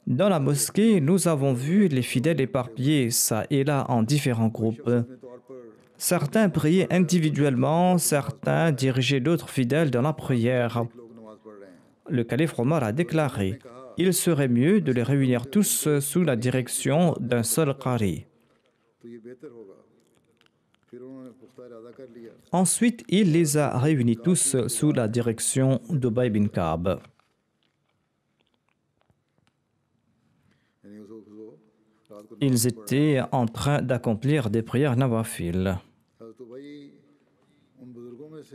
Dans la mosquée, nous avons vu les fidèles éparpillés ça et là en différents groupes. Certains priaient individuellement, certains dirigeaient d'autres fidèles dans la prière. Le calife Omar a déclaré: il serait mieux de les réunir tous sous la direction d'un seul qari. Ensuite, il les a réunis tous sous la direction d'Ubay bin Ka'b. Ils étaient en train d'accomplir des prières nawafil.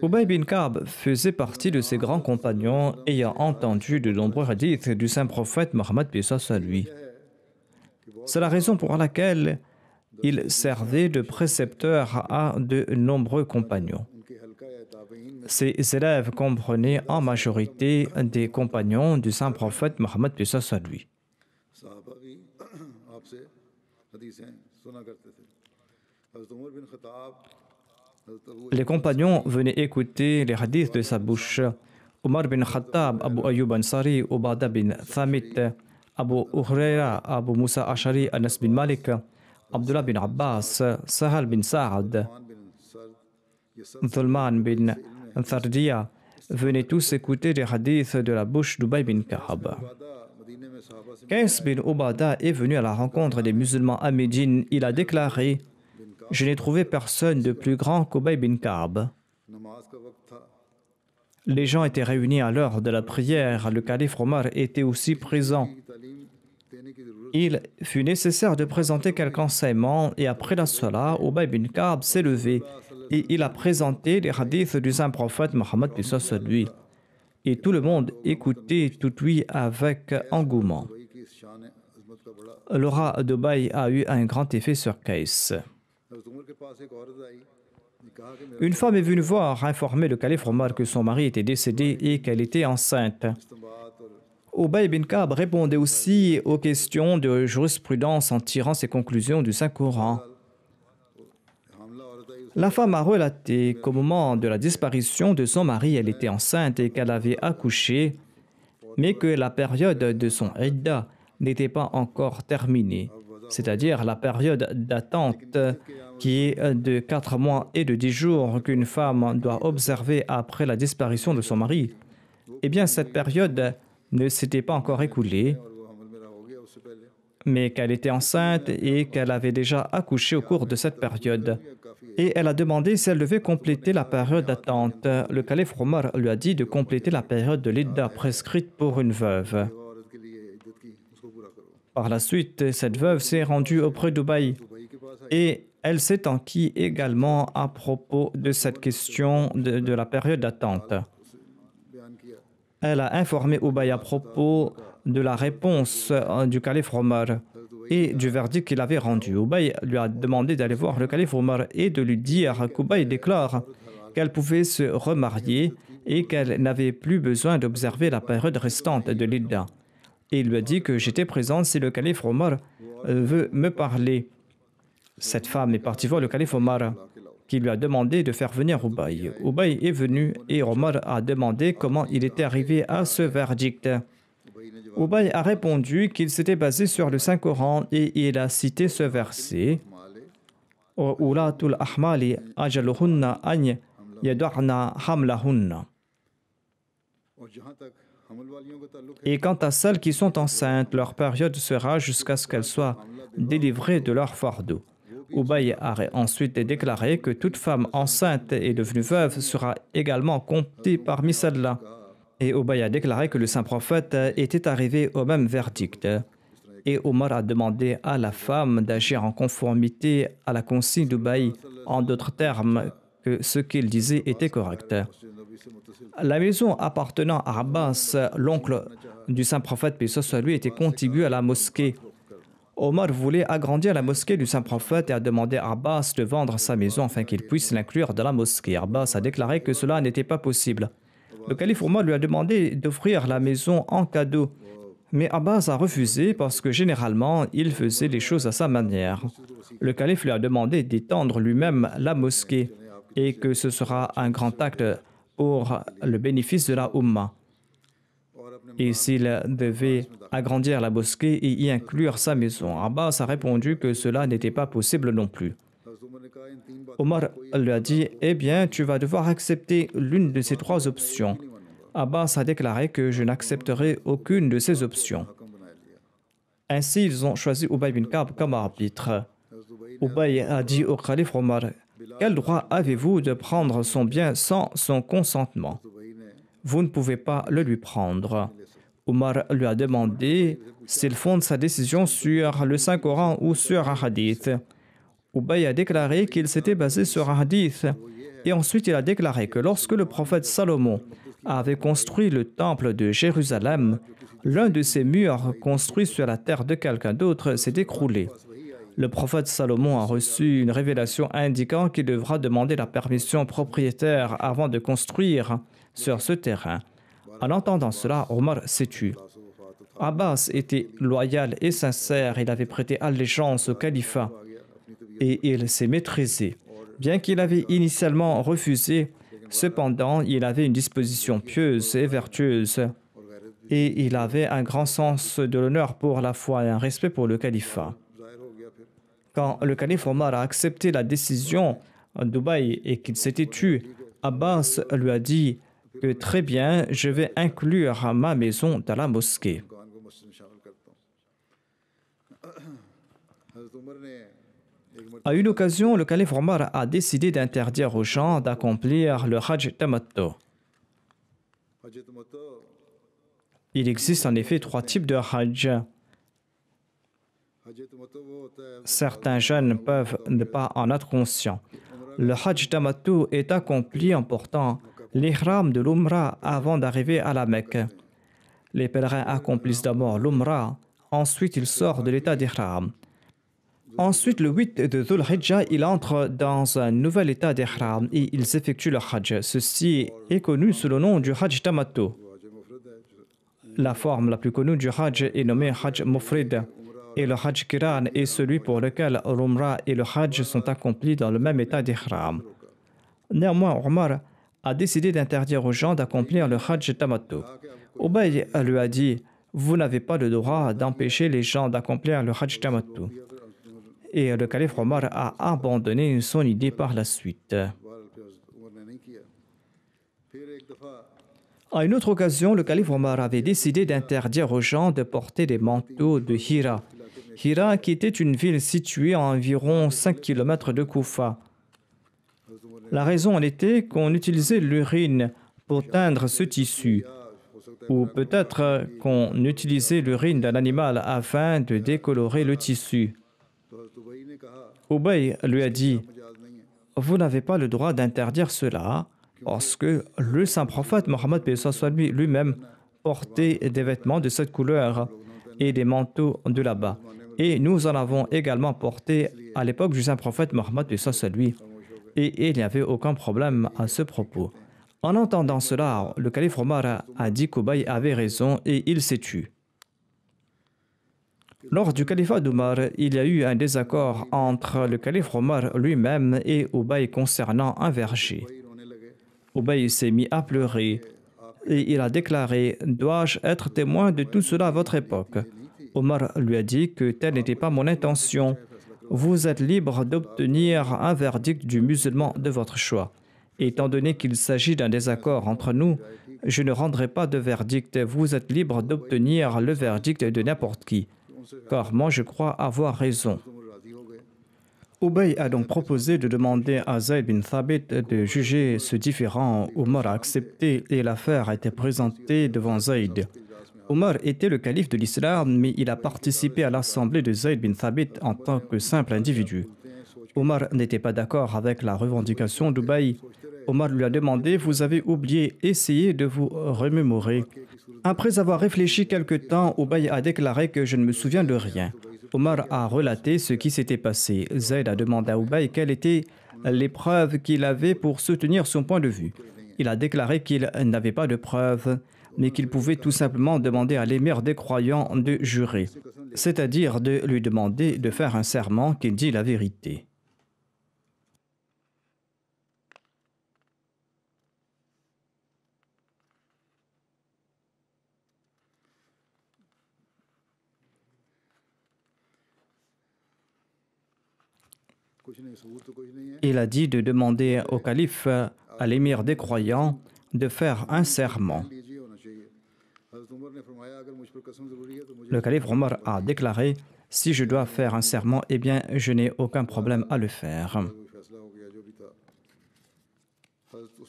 Ubay bin Ka'b faisait partie de ces grands compagnons ayant entendu de nombreux hadiths du saint prophète Mohammed à lui. C'est la raison pour laquelle il servait de précepteur à de nombreux compagnons. Ses élèves comprenaient en majorité des compagnons du saint prophète Mohammed à lui. Les compagnons venaient écouter les hadiths de sa bouche. Omar bin Khattab, Abu Ayyub Ansari, Ubada bin Thamit, Abu Hurayra, Abu Musa Ashari, Anas bin Malik, Abdullah bin Abbas, Sahal bin Sa'ad, Dhulman bin Thardiya venaient tous écouter les hadiths de la bouche d'Ubay bin Ka'b. Qais bin Ubada est venu à la rencontre des musulmans à Médine. Il a déclaré: je n'ai trouvé personne de plus grand qu'Ubay bin Ka'b. Les gens étaient réunis à l'heure de la prière. Le calife Omar était aussi présent. Il fut nécessaire de présenter quelques enseignements et après la salat, Ubay bin Ka'b s'est levé et il a présenté les hadiths du saint prophète Mohammed à lui. Et tout le monde écoutait tout lui avec engouement. L'aura d'Ubay a eu un grand effet sur Qais. Une femme est venue voir informer le calife Omar que son mari était décédé et qu'elle était enceinte. Ubay bin Ka'b répondait aussi aux questions de jurisprudence en tirant ses conclusions du Saint-Coran. La femme a relaté qu'au moment de la disparition de son mari, elle était enceinte et qu'elle avait accouché, mais que la période de son idda n'était pas encore terminée, c'est-à-dire la période d'attente qui est de 4 mois et de 10 jours qu'une femme doit observer après la disparition de son mari. Eh bien, cette période ne s'était pas encore écoulée, mais qu'elle était enceinte et qu'elle avait déjà accouché au cours de cette période. Et elle a demandé si elle devait compléter la période d'attente. Le calife Omar lui a dit de compléter la période de l'idda prescrite pour une veuve. Par la suite, cette veuve s'est rendue auprès d'Ubay et elle s'est enquis également à propos de cette question de la période d'attente. Elle a informé Ubay à propos de la réponse du calife Omar et du verdict qu'il avait rendu. Ubay lui a demandé d'aller voir le calife Omar et de lui dire qu'Ubay déclare qu'elle pouvait se remarier et qu'elle n'avait plus besoin d'observer la période restante de l'idda. et il lui a dit que j'étais présent si le calife Omar veut me parler. Cette femme est partie voir le calife Omar, qui lui a demandé de faire venir Ubay. Ubay est venu et Omar a demandé comment il était arrivé à ce verdict. Ubay a répondu qu'il s'était basé sur le Saint-Coran et il a cité ce verset. Ulatul ahmali ajaluhunna an yad'na hamlahunna. Et quant à celles qui sont enceintes, leur période sera jusqu'à ce qu'elles soient délivrées de leur fardeau. Ubay a ensuite déclaré que toute femme enceinte et devenue veuve sera également comptée parmi celles-là. Et Ubay a déclaré que le saint prophète était arrivé au même verdict. Et Omar a demandé à la femme d'agir en conformité à la consigne d'Ubay, en d'autres termes, que ce qu'il disait était correct. La maison appartenant à Abbas, l'oncle du saint prophète, paix soit lui, était contiguë à la mosquée. Omar voulait agrandir la mosquée du saint prophète et a demandé à Abbas de vendre sa maison afin qu'il puisse l'inclure dans la mosquée. Abbas a déclaré que cela n'était pas possible. Le calife Omar lui a demandé d'offrir la maison en cadeau. Mais Abbas a refusé parce que généralement, il faisait les choses à sa manière. Le calife lui a demandé d'étendre lui-même la mosquée et que ce sera un grand acte pour le bénéfice de la Ummah. Et s'il devait agrandir la mosquée et y inclure sa maison, Abbas a répondu que cela n'était pas possible non plus. Omar lui a dit « Eh bien, tu vas devoir accepter l'une de ces trois options. » Abbas a déclaré que je n'accepterai aucune de ces options. Ainsi, ils ont choisi Ubay bin Ka'b comme arbitre. Ubay a dit au calife Omar « Quel droit avez-vous de prendre son bien sans son consentement? Vous ne pouvez pas le lui prendre. » Omar lui a demandé s'il fonde sa décision sur le Saint-Coran ou sur un hadith. Ubay a déclaré qu'il s'était basé sur un hadith. Et ensuite, il a déclaré que lorsque le prophète Salomon avait construit le temple de Jérusalem, l'un de ses murs construits sur la terre de quelqu'un d'autre s'est écroulé. Le prophète Salomon a reçu une révélation indiquant qu'il devra demander la permission au propriétaire avant de construire sur ce terrain. En entendant cela, Omar s'est tu. Abbas était loyal et sincère, il avait prêté allégeance au califat et il s'est maîtrisé. Bien qu'il avait initialement refusé, cependant, il avait une disposition pieuse et vertueuse et il avait un grand sens de l'honneur pour la foi et un respect pour le califat. Quand le calife Omar a accepté la décision d'Ubay et qu'il s'était tu, Abbas lui a dit que très bien, je vais inclure ma maison dans la mosquée. À une occasion, le calife Omar a décidé d'interdire aux gens d'accomplir le Hajj Tamattu. Il existe en effet trois types de Hajj. Certains jeunes peuvent ne pas en être conscients. Le Hajj Tamattu est accompli en portant l'ihram de l'Umrah avant d'arriver à la Mecque. Les pèlerins accomplissent d'abord l'Umrah, ensuite ils sortent de l'état d'ihram. Ensuite, le 8 de Dhul Hijjah, ils entrent dans un nouvel état d'ihram et ils effectuent le Hajj. Ceci est connu sous le nom du Hajj Tamattu. La forme la plus connue du Hajj est nommée Hajj Mufrid. Et le Hajj Kiran est celui pour lequel l'Umrah et le Hajj sont accomplis dans le même état d'ihram. Néanmoins, Omar a décidé d'interdire aux gens d'accomplir le Hajj Tamattu. Ubay lui a dit « Vous n'avez pas le droit d'empêcher les gens d'accomplir le Hajj Tamattu. » Et le calife Omar a abandonné son idée par la suite. À une autre occasion, le calife Omar avait décidé d'interdire aux gens de porter des manteaux de Hira. Hira, qui était une ville située à environ 5 km de Koufa. La raison en était qu'on utilisait l'urine pour teindre ce tissu, ou peut-être qu'on utilisait l'urine d'un animal afin de décolorer le tissu. Ubay lui a dit « Vous n'avez pas le droit d'interdire cela parce que le saint prophète Mohammed lui-même portait des vêtements de cette couleur et des manteaux de là-bas. Et nous en avons également porté à l'époque du saint prophète Mohammed lui. Et il n'y avait aucun problème à ce propos. » En entendant cela, le calife Omar a dit qu'Ubay avait raison et il s'est tu. Lors du califat d'Omar, il y a eu un désaccord entre le calife Omar lui-même et Ubay concernant un verger. Ubay s'est mis à pleurer et il a déclaré « Dois-je être témoin de tout cela à votre époque ?» Omar lui a dit que telle n'était pas mon intention. Vous êtes libre d'obtenir un verdict du musulman de votre choix. Étant donné qu'il s'agit d'un désaccord entre nous, je ne rendrai pas de verdict. Vous êtes libre d'obtenir le verdict de n'importe qui, car moi je crois avoir raison. Ubay a donc proposé de demander à Zayd bin Thabit de juger ce différend. Omar a accepté et l'affaire a été présentée devant Zayd. Omar était le calife de l'islam, mais il a participé à l'assemblée de Zayd bin Thabit en tant que simple individu. Omar n'était pas d'accord avec la revendication d'Ubay. Omar lui a demandé « Vous avez oublié, essayez de vous remémorer. » Après avoir réfléchi quelque temps, Ubay a déclaré que « Je ne me souviens de rien. » Omar a relaté ce qui s'était passé. Zayd a demandé à Ubay quelle était l'épreuve qu'il avait pour soutenir son point de vue. Il a déclaré qu'il n'avait pas de preuve, mais qu'il pouvait tout simplement demander à l'émir des croyants de jurer, c'est-à-dire de lui demander de faire un serment qu'il dit la vérité. Il a dit de demander au calife, à l'émir des croyants, de faire un serment. Le calife Omar a déclaré « Si je dois faire un serment, eh bien, je n'ai aucun problème à le faire. »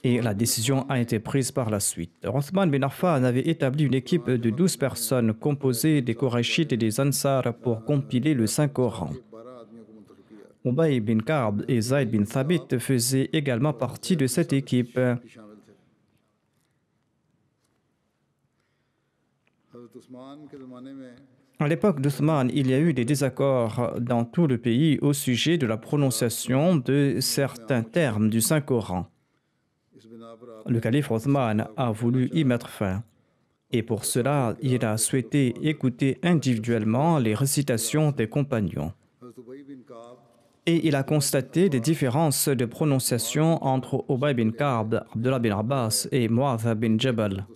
Et la décision a été prise par la suite. Othman bin Affan avait établi une équipe de 12 personnes composée des Qurayshites et des Ansar pour compiler le Saint-Coran. Ubay bin Ka'b et Zayd bin Thabit faisaient également partie de cette équipe. À l'époque d'Othman, il y a eu des désaccords dans tout le pays au sujet de la prononciation de certains termes du Saint-Coran. Le calife Othman a voulu y mettre fin. Et pour cela, il a souhaité écouter individuellement les récitations des compagnons. Et il a constaté des différences de prononciation entre Ubay bin Ka'b, Abdullah bin Abbas et Mu'adh bin Jabal.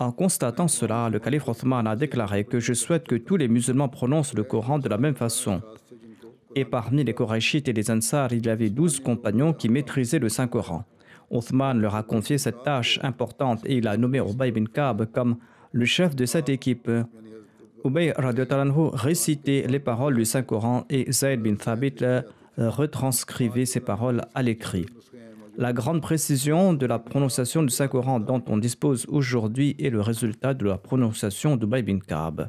En constatant cela, le calife Othman a déclaré que je souhaite que tous les musulmans prononcent le Coran de la même façon. Et parmi les Qurayshites et les Ansar, il y avait 12 compagnons qui maîtrisaient le Saint-Coran. Othman leur a confié cette tâche importante et il a nommé Ubay bin Ka'b comme le chef de cette équipe. Ubay récitait les paroles du Saint-Coran et Zayd bin Thabit retranscrivait ces paroles à l'écrit. La grande précision de la prononciation du Saint-Coran dont on dispose aujourd'hui est le résultat de la prononciation d'Ubay bin Ka'b.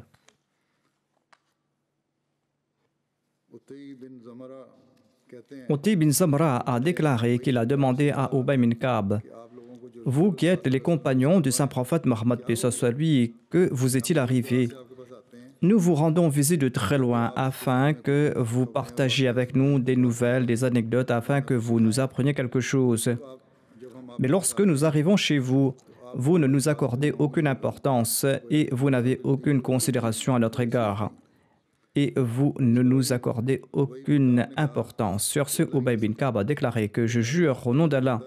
Uti bin Zamra a déclaré qu'il a demandé à Ubay bin Ka'b « Vous qui êtes les compagnons du Saint-Prophète Mohammed paix soit lui, que vous est-il arrivé ? Nous vous rendons visite de très loin afin que vous partagiez avec nous des nouvelles, des anecdotes, afin que vous nous appreniez quelque chose. Mais lorsque nous arrivons chez vous, vous ne nous accordez aucune importance et vous n'avez aucune considération à notre égard. Et vous ne nous accordez aucune importance. » Sur ce, Ubay bin Ka'b a déclaré que je jure au nom d'Allah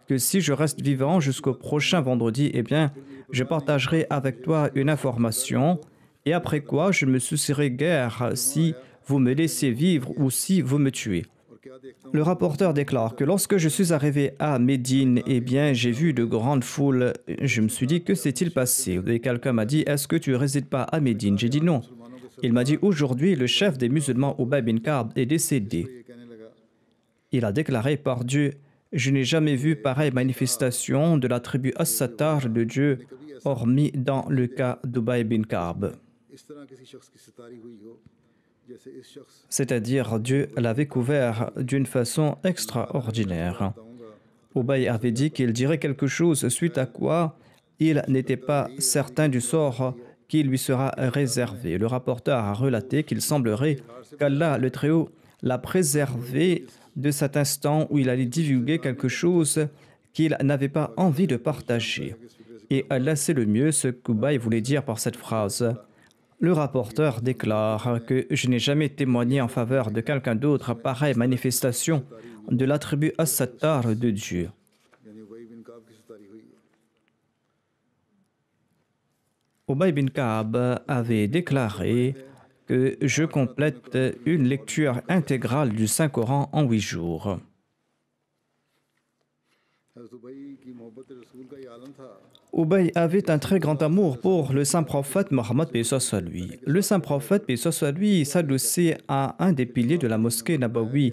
que si je reste vivant jusqu'au prochain vendredi, eh bien, je partagerai avec toi une information. Et après quoi, je ne me soucierai guère si vous me laissez vivre ou si vous me tuez. Le rapporteur déclare que lorsque je suis arrivé à Médine, eh bien, j'ai vu de grandes foules. Je me suis dit, que s'est-il passé? Et quelqu'un m'a dit, est-ce que tu ne résides pas à Médine? J'ai dit non. Il m'a dit, aujourd'hui, le chef des musulmans, Ubay bin Ka'b, est décédé. Il a déclaré, par Dieu, je n'ai jamais vu pareille manifestation de la tribu As-Sattar de Dieu, hormis dans le cas d'Ubay bin Ka'b. C'est-à-dire, Dieu l'avait couvert d'une façon extraordinaire. Ubay avait dit qu'il dirait quelque chose, suite à quoi il n'était pas certain du sort qui lui sera réservé. Le rapporteur a relaté qu'il semblerait qu'Allah, le Très-Haut, l'a préservé de cet instant où il allait divulguer quelque chose qu'il n'avait pas envie de partager. Et Allah sait le mieux ce qu'Ubay voulait dire par cette phrase. Le rapporteur déclare que je n'ai jamais témoigné en faveur de quelqu'un d'autre à pareille manifestation de l'attribut as-Sattar de Dieu. यानी वही बिन काब की सतारी हुई है। Ubay bin Ka'b avait déclaré que je complète une lecture intégrale du Saint-Coran en 8 jours. हज़रत उबई की मोहब्बत रसूल का ये आलम था। Ubay avait un très grand amour pour le saint prophète Mohammed paix soit lui. Le saint prophète paix soit lui s'adossait à un des piliers de la mosquée Nabawi,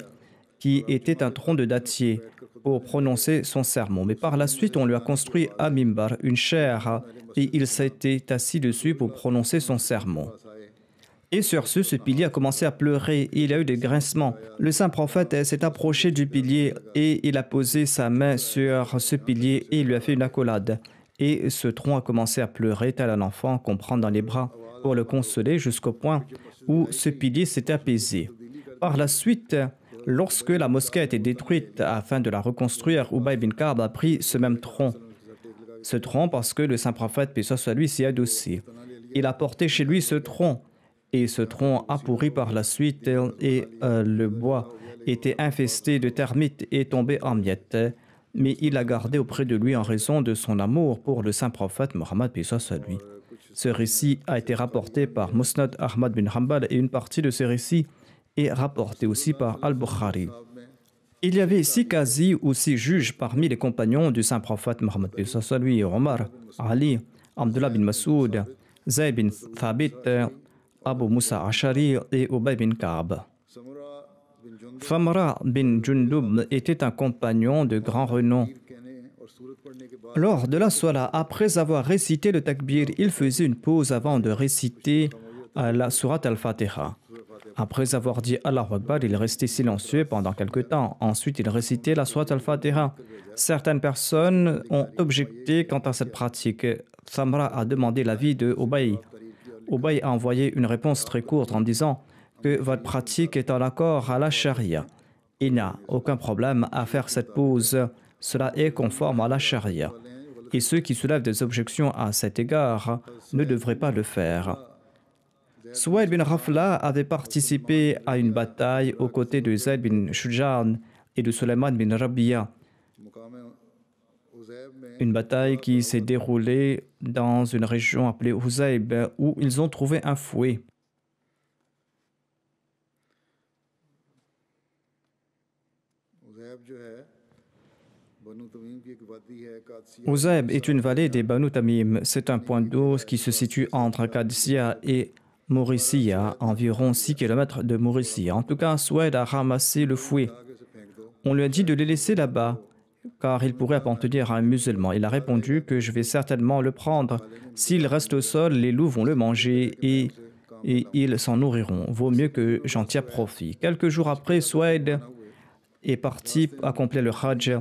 qui était un tronc de dattier, pour prononcer son sermon. Mais par la suite, on lui a construit un mimbar, une chaire, et il s'était assis dessus pour prononcer son sermon. Et sur ce pilier a commencé à pleurer et il y a eu des grincements. Le saint prophète s'est approché du pilier et il a posé sa main sur ce pilier et il lui a fait une accolade. Et ce tronc a commencé à pleurer tel un enfant qu'on prend dans les bras pour le consoler jusqu'au point où ce pilier s'est apaisé. Par la suite, lorsque la mosquée a été détruite afin de la reconstruire, Ubay bin Ka'b a pris ce même tronc. Ce tronc parce que le saint prophète, paix soit lui, s'y est adossé. Il a porté chez lui ce tronc. Et ce tronc a pourri par la suite et le bois était infesté de termites et tombé en miettes. Mais il l'a gardé auprès de lui en raison de son amour pour le saint prophète Mohammed paix soit lui. Ce récit a été rapporté par Musnad Ahmad bin Hanbal et une partie de ce récit est rapportée aussi par Al-Bukhari. Il y avait 6 qazis ou 6 juges parmi les compagnons du saint prophète Mohammed paix soit lui, Omar, Ali, Abdullah bin Masoud, Zayd bin Thabit, Abu Musa Ashari et Ubay bin Ka'b. Famra bin Jundub était un compagnon de grand renom. Lors de la Salah, après avoir récité le takbir, il faisait une pause avant de réciter la sourate al-Fatiha. Après avoir dit Allahu Akbar, il restait silencieux pendant quelque temps. Ensuite, il récitait la sourate al-Fatiha. Certaines personnes ont objecté quant à cette pratique. Famra a demandé l'avis de Ubay. Ubay a envoyé une réponse très courte en disant que votre pratique est en accord à la charia. Il n'y a aucun problème à faire cette pause. Cela est conforme à la charia. Et ceux qui soulèvent des objections à cet égard ne devraient pas le faire. Suwayd bin Rafla avait participé à une bataille aux côtés de Zayd bin Shujan et de Sulayman bin Rabi'a. Une bataille qui s'est déroulée dans une région appelée Huzayb où ils ont trouvé un fouet. Huzayb est une vallée des Banu Tamim. C'est un point d'eau qui se situe entre Qadisiyah et Mauritania, environ 6 km de Mauritania. En tout cas, Suwayd a ramassé le fouet. On lui a dit de le laisser là-bas, car il pourrait appartenir à un musulman. Il a répondu que je vais certainement le prendre. S'il reste au sol, les loups vont le manger et ils s'en nourriront. Vaut mieux que j'en tire profit. Quelques jours après, Suwayd est parti accomplir le Hajj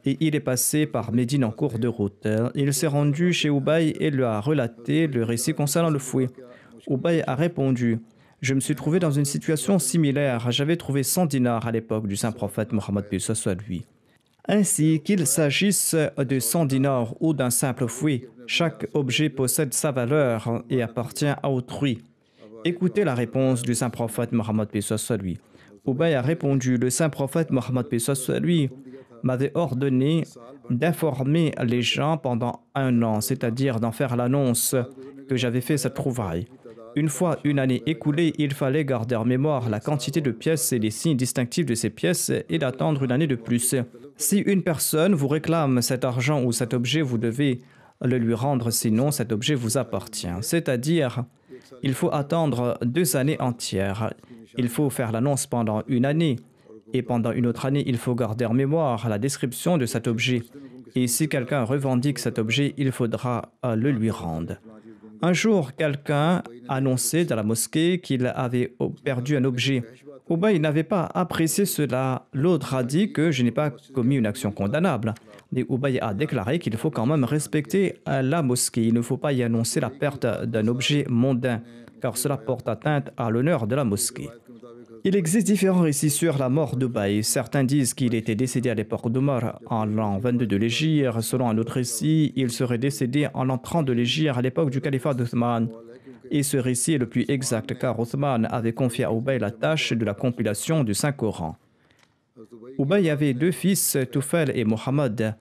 et il est passé par Médine en cours de route. Il s'est rendu chez Ubay et lui a relaté le récit concernant le fouet. Ubay a répondu « Je me suis trouvé dans une situation similaire. J'avais trouvé 100 dinars à l'époque du saint prophète Mohammed paix soit lui. Ainsi qu'il s'agisse de 100 dinars ou d'un simple fouet, chaque objet possède sa valeur et appartient à autrui. Écoutez la réponse du saint prophète Mohammed paix soit lui. Ubay a répondu, le saint prophète Mohammed paix soit lui m'avait ordonné d'informer les gens pendant 1 an, c'est-à-dire d'en faire l'annonce que j'avais fait cette trouvaille. Une fois une année écoulée, il fallait garder en mémoire la quantité de pièces et les signes distinctifs de ces pièces et d'attendre une année de plus. Si une personne vous réclame cet argent ou cet objet, vous devez le lui rendre, sinon cet objet vous appartient. C'est-à-dire, il faut attendre 2 années entières. Il faut faire l'annonce pendant une année. Et pendant une autre année, il faut garder en mémoire la description de cet objet. Et si quelqu'un revendique cet objet, il faudra le lui rendre. Un jour, quelqu'un annonçait dans la mosquée qu'il avait perdu un objet. Ubay n'avait pas apprécié cela. L'autre a dit que je n'ai pas commis une action condamnable. Mais Ubay a déclaré qu'il faut quand même respecter la mosquée. Il ne faut pas y annoncer la perte d'un objet mondain, car cela porte atteinte à l'honneur de la mosquée. Il existe différents récits sur la mort d'Ubay. Certains disent qu'il était décédé à l'époque d'Omar en l'an 22 de l'Hégire. Selon un autre récit, il serait décédé en l'an 30 de l'Hégire à l'époque du califat d'Othman. Et ce récit est le plus exact car Othman avait confié à Ubay la tâche de la compilation du Saint-Coran. Ubay avait deux fils, Tufail et Mohammed.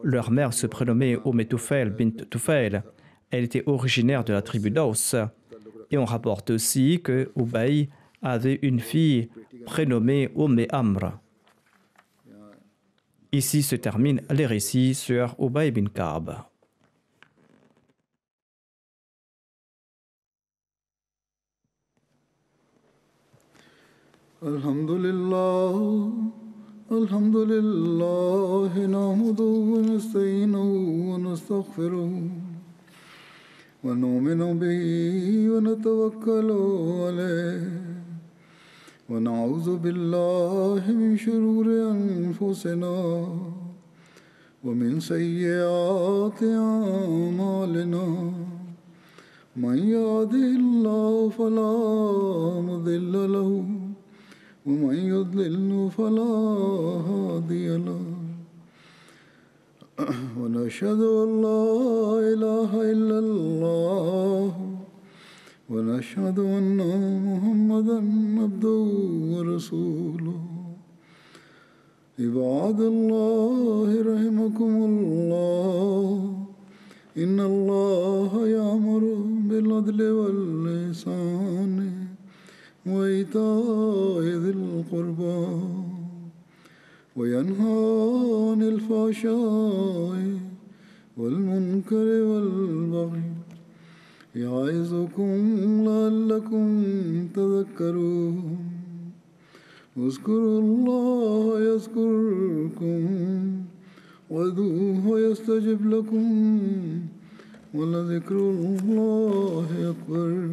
Leur mère se prénommait Tufail bint Tufail. Elle était originaire de la tribu d'Aus. Et on rapporte aussi que Ubay avait une fille prénommée Amr. Ici se terminent les récits sur Ubay bin Ka'b. Alhamdulillah, nahmaduhu wa nasta'inuhu wa nastaghfiruh. ونؤمن به ونتوكل عليه ونعوذ بالله من شرور أنفسنا ومن سيئات أعمالنا من يهده الله فلا مضل له ومن يضلل فلا هادي له ونشهد أن لا إله إلا الله ونشهد أن محمدا عبده ورسوله عباد الله رحمكم الله إن الله يأمر بالعدل والإحسان وإيتاء ذي القربى وينهى عن الفحشاء والمنكر والبغي يعظكم لعلكم تذكرون اذكروا الله يذكركم وادعوه يستجب لكم ولذكر الله أكبر